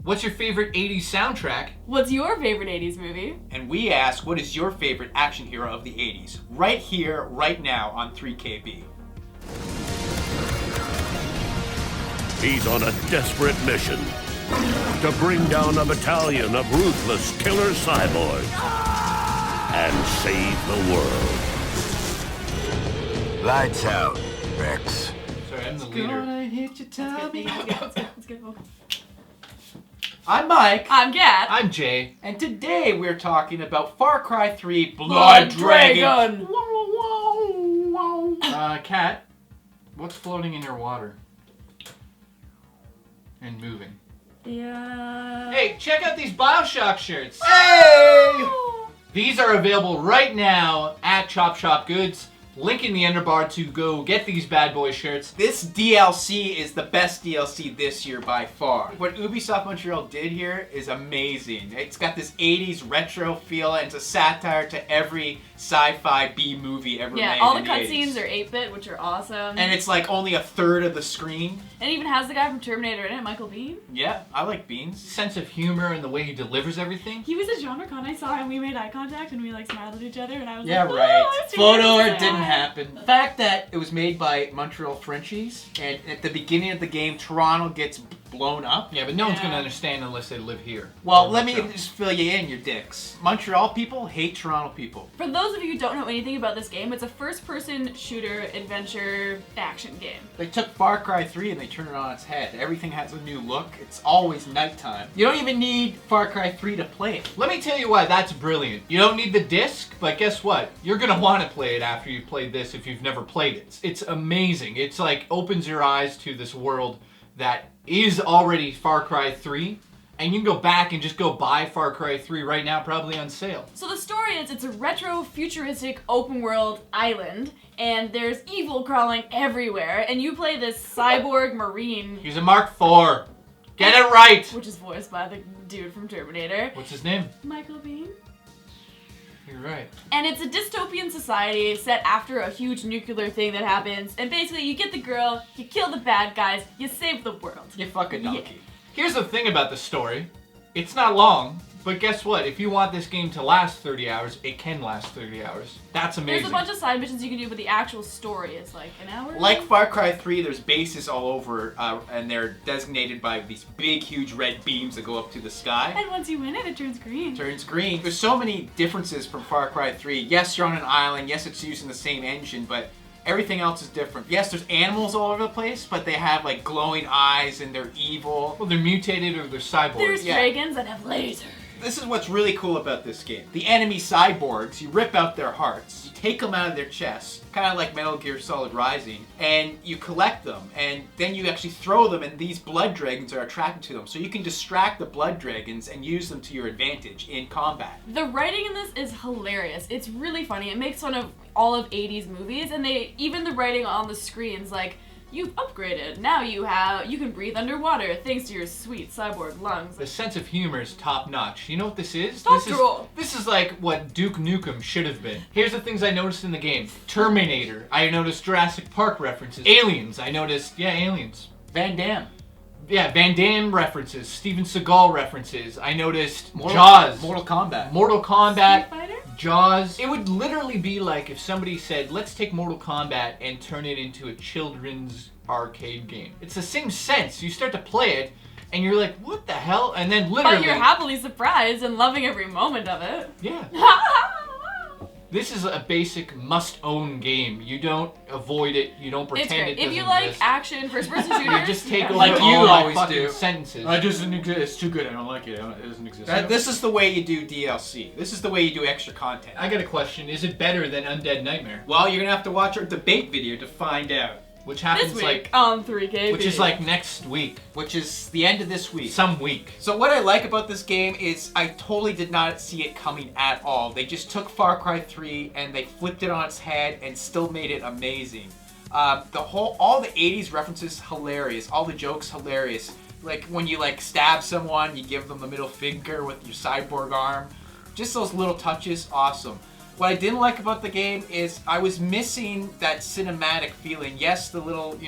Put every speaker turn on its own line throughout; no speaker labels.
What's your favorite 80s soundtrack?
What's your favorite 80s movie?
And we ask, what is your favorite action hero of the 80s? Right here, right now on 3KB.
He's on a desperate mission to bring down a battalion of ruthless killer cyborgs and save the world.
Lights out, Rex.
Sorry, I'm the leader.
Gonna hit your tummy.
Let's get
I'm Mike.
I'm Gat.
I'm Jay.
And today we're talking about Far Cry 3 Blood Dragon.
Kat, what's floating in your water? And moving.
Yeah.
Hey, check out these Bioshock shirts.
Hey!
These are available right now at Chop Shop Goods. Link in the underbar to go get these bad boy shirts.
This DLC is the best DLC this year by far. What Ubisoft Montreal did here is amazing. It's got this 80s retro feel and it's a satire to every sci-fi B movie ever made.
Yeah, all the
in
cutscenes
80s.
are 8-bit, which are awesome.
And it's like only a third of the screen.
And it even has the guy from Terminator in it, Michael Biehn.
Yeah, I like Beans.
Sense of humor and the way he delivers everything.
He was at genre con I saw and we made eye contact and we like smiled at each other and I was
Yeah,
like,
right.
Oh,
Photo it didn't happen. The fact that it was made by Montreal Frenchies, and at the beginning of the game, Toronto gets blown up.
Yeah, but no one's gonna understand unless they live here.
Well, let me just fill you in, you dicks. Montreal people hate Toronto people.
For those of you who don't know anything about this game, it's a first-person shooter, adventure, action game.
They took Far Cry 3 and they turned it on its head. Everything has a new look. It's always nighttime. You don't even need Far Cry 3 to play it.
Let me tell you why that's brilliant. You don't need the disc, but guess what? You're gonna want to play it after you've played this if you've never played it. It's amazing. It's like opens your eyes to this world that is already Far Cry 3. And you can go back and just go buy Far Cry 3 right now, probably on sale.
So the story is, it's a retro, futuristic, open-world island, and there's evil crawling everywhere, and you play this cyborg marine,
He's a Mark IV. Get it right!
which is voiced by the dude from Terminator,
What's his name?
Michael Biehn.
You're right.
And it's a dystopian society set after a huge nuclear thing that happens, and basically you get the girl, you kill the bad guys, you save the world.
You fuck a donkey.
Here's the thing about the story. It's not long, but guess what? If you want this game to last 30 hours, it can last 30 hours. That's amazing.
There's a bunch of side missions you can do, but the actual story is like an hour.
Like Far Cry 3, there's bases all over, and they're designated by these big, huge red beams that go up to the sky.
And once you win it, it turns green.
Turns green. There's so many differences from Far Cry 3. Yes, you're on an island. Yes, it's using the same engine, but everything else is different. Yes, there's animals all over the place, but they have like glowing eyes and they're evil.
Well, they're mutated or they're cyborgs.
There's dragons that have lasers.
This is what's really cool about this game. The enemy cyborgs, you rip out their hearts, you take them out of their chests, kind of like Metal Gear Solid Rising, and you collect them, and then you actually throw them, and these blood dragons are attracted to them. So you can distract the blood dragons and use them to your advantage in combat.
The writing in this is hilarious. It's really funny. It makes fun of all of 80s movies, and even the writing on the screens, like, you've upgraded. Now you can breathe underwater thanks to your sweet cyborg lungs.
The sense of humor is top notch. You know what this is?
Stop drool.
This is like what Duke Nukem should have been. Here's the things I noticed in the game. Terminator. I noticed Jurassic Park references. Aliens. I noticed, aliens.
Van Damme.
Yeah, Van Damme references. Steven Seagal references. I noticed Jaws.
Mortal Kombat.
Mortal Kombat.
Street Fighter?
Jaws. It would literally be like if somebody said, let's take Mortal Kombat and turn it into a children's arcade game. It's the same sense. You start to play it, and you're like, what the hell? And then literally...
But you're happily surprised and loving every moment of it.
Yeah. This is a basic must-own game. You don't avoid it. You don't pretend
It's great.
it doesn't
If you like
exist.
action, first-person shooters,
You just take
Like
away
you
all my
always
fucking
do.
sentences.
It doesn't exist. It's too good. I don't like it. It doesn't exist.
This is the way you do DLC. This is the way you do extra content.
I got a question. Is it better than Undead Nightmare?
Well, you're gonna have to watch our debate video to find out.
Which happens
this
like...
week on 3KB.
Which is like next week.
Which is the end of this week.
Some week.
So what I like about this game is I totally did not see it coming at all. They just took Far Cry 3 and they flipped it on its head and still made it amazing. All the 80s references hilarious. All the jokes hilarious. Like when you like stab someone, you give them the middle finger with your cyborg arm. Just those little touches, awesome. What I didn't like about the game is I was missing that cinematic feeling. Yes, the little,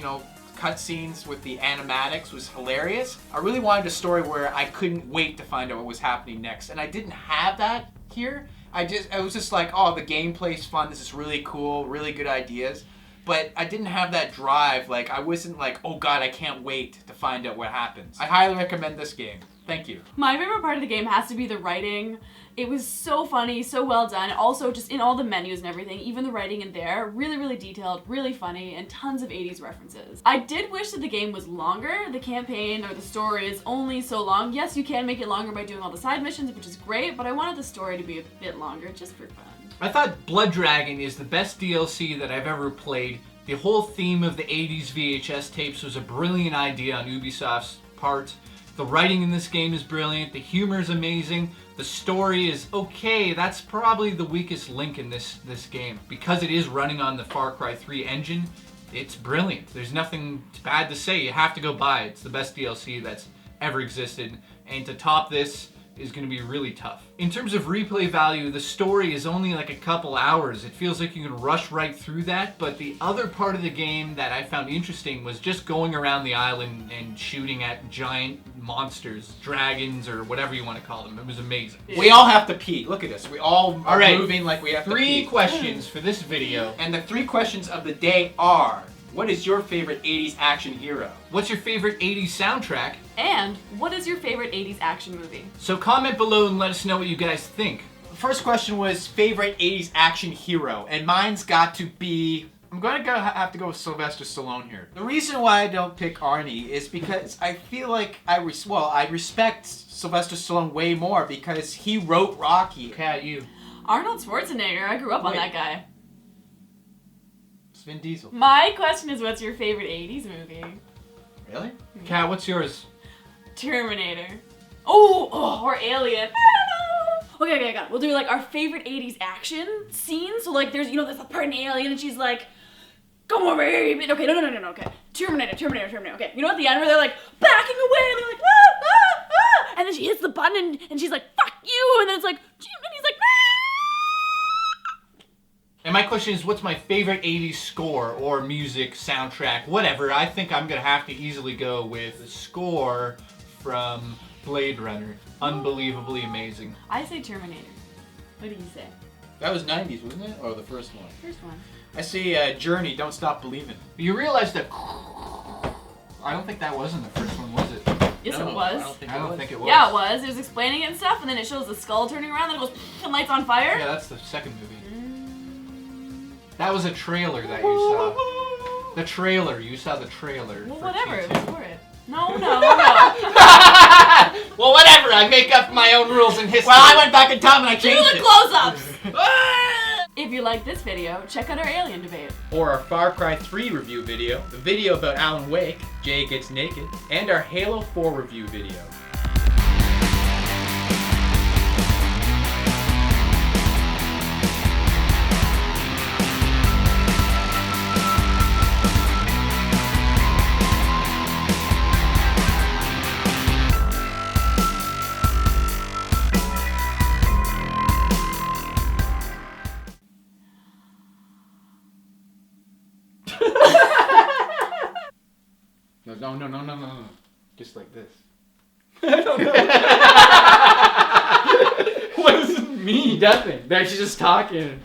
cutscenes with the animatics was hilarious. I really wanted a story where I couldn't wait to find out what was happening next, and I didn't have that here. I was just like, oh, the gameplay's fun. This is really cool, really good ideas. But I didn't have that drive. Like, I wasn't like, oh god, I can't wait to find out what happens. I highly recommend this game. Thank you.
My favorite part of the game has to be the writing. It was so funny, so well done. Also, just in all the menus and everything, even the writing in there, really, really detailed, really funny, and tons of 80s references. I did wish that the game was longer. The campaign or the story is only so long. Yes, you can make it longer by doing all the side missions, which is great, but I wanted the story to be a bit longer, just for fun.
I thought Blood Dragon is the best DLC that I've ever played. The whole theme of the 80s VHS tapes was a brilliant idea on Ubisoft's part. The writing in this game is brilliant. The humor is amazing. The story is okay. That's probably the weakest link in this game. Because it is running on the Far Cry 3 engine, it's brilliant. There's nothing bad to say. You have to go buy it. It's the best DLC that's ever existed. And to top this is going to be really tough. In terms of replay value, the story is only like a couple hours. It feels like you can rush right through that, but the other part of the game that I found interesting was just going around the island and shooting at giant monsters, dragons, or whatever you want to call them. It was amazing.
We all have to pee. Look at us. We all are
right.
moving like we have to
Three
pee.
questions for this video.
And the 3 questions of the day are, what is your favorite 80s action hero?
What's your favorite 80s soundtrack?
And what is your favorite 80s action movie?
So comment below and let us know what you guys think.
The first question was favorite 80s action hero, and mine's got to be...
I'm gonna have to go with Sylvester Stallone here.
The reason why I don't pick Arnie is because I feel like I respect Sylvester Stallone way more because he wrote Rocky.
Kat, you.
Arnold Schwarzenegger. I grew up on
Wait.
that guy.
It's Vin Diesel.
My question is, what's your favorite 80s movie?
Really?
Kat, what's yours?
Terminator. Oh, or Alien. I don't know. Okay, I got it. We'll do like our favorite 80s action scenes. So like there's the part in Alien and she's like, come over here, you bitch. Okay, no, okay. Terminator. Okay, you know at the end where they're like backing away and they're like, ah, and then she hits the button and she's like, fuck you, and then it's like, and he's like,
And my question is, what's my favorite 80s score or music, soundtrack, whatever? I think I'm going to have to easily go with the score from Blade Runner. Unbelievably amazing.
I say Terminator. What do you say?
That was 90s, wasn't it? Or the first one?
First one.
I say Journey, Don't Stop Believing.
You realize that... I don't think that was in the first one, was it?
Yes,
No,
it was.
I don't think it was.
Yeah, it was. It was explaining it and stuff, and then it shows the skull turning around, then it goes and lights on fire.
Yeah, that's the second movie. That was a trailer that you saw. The trailer. You saw the trailer.
Well,
for
whatever.
T2.
It was for it. No.
Well, whatever. I make up my own rules in history.
Well, I went back in time and I
Do
changed
the
it.
close-ups. If you like this video, check out our Alien debate.
Or our Far Cry 3 review video, the video about Alan Wake, Jay Gets Naked, and our Halo 4 review video.
No. Just like this.
I don't know. What does it mean?
Nothing. They're just talking.